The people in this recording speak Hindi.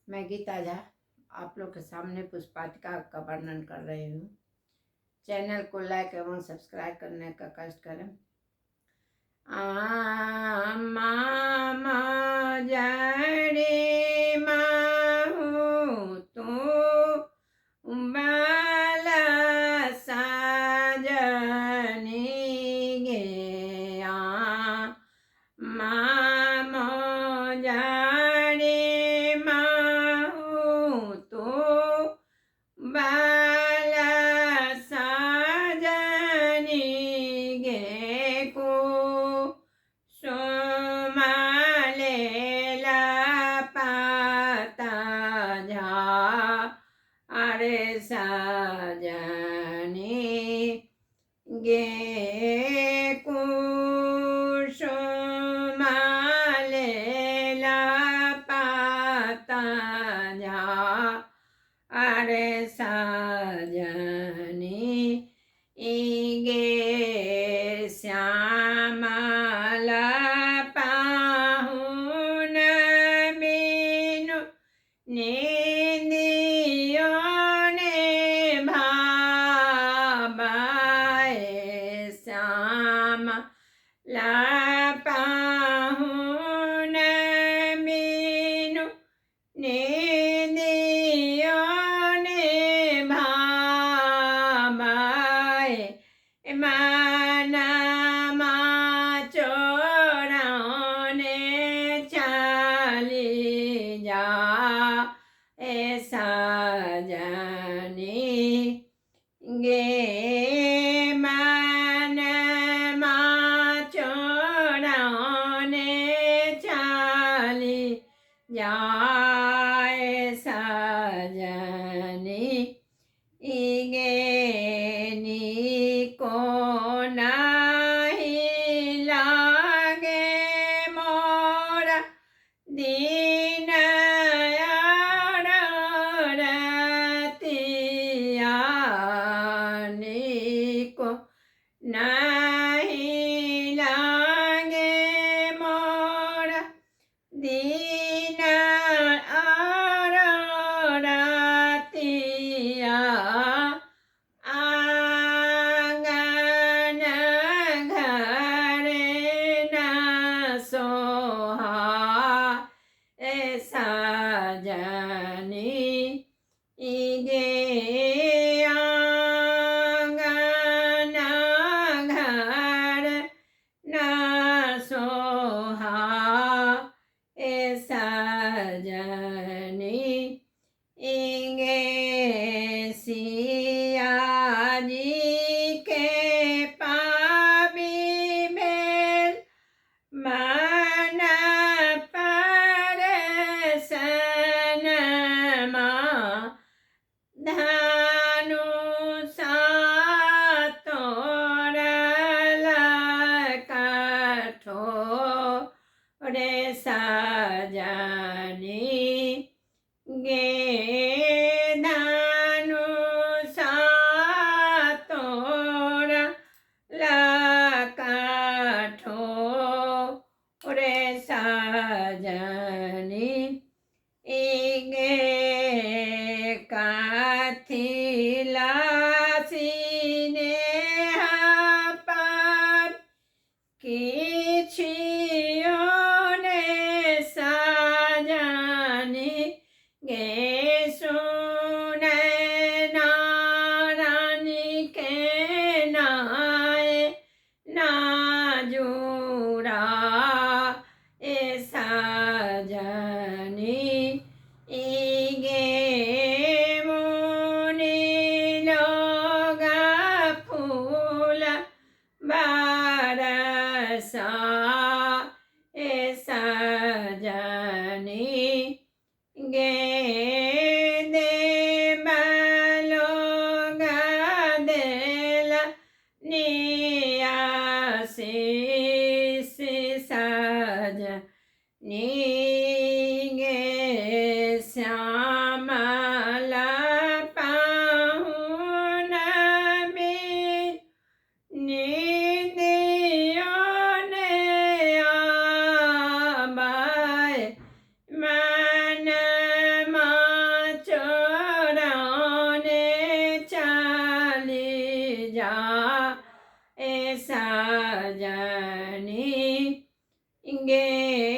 मैं गीता झा आप लोग के सामने पुष्पाटिका का वर्णन कर रही हूँ। चैनल को लाइक एवं सब्सक्राइब करने का कष्ट करें। मामा जड़ी माहू तू बाला साजनी गया मामो जड़ी माहू तू बाला साजनी गे को सोमालेला पाता झा अरे साजनी गे कुसुमालेला पाता झा अरे साजनी इगे श्यामला पाहुन बिनु निंदियो ने भाबाए श्याम ला पाहुन बिनु निंदियो ने भाबाए माना चोराने चाली जा ऐसा जानी गे मन चोराने चाली जाए साजनी इगे निको नाही लागे मोरा दीन रतिया निको नाही लागे मोरा दीन रतिया आंगन घरे न सोहा ऐसा जानी इगे आंगन घर न सोहा ऐसा जानी इगे सिया जी के पाबी बेल मन परसन धानु सातोरल कठो रे साजनी गे धानु सातोरल कठो रे साजनी इगे काथिला सीने पर किछियो ने साजनी गे सुने नारानी के नाए ना जुड़ा ऐसा जानी इगे मुनि लोगा फूल बारसा ऐसा जानी गे देवलोगा देला नियासिस साजनी गे श्यामला पाहुन बिनु निंदियो ने आबाए मन जाए साजनी गे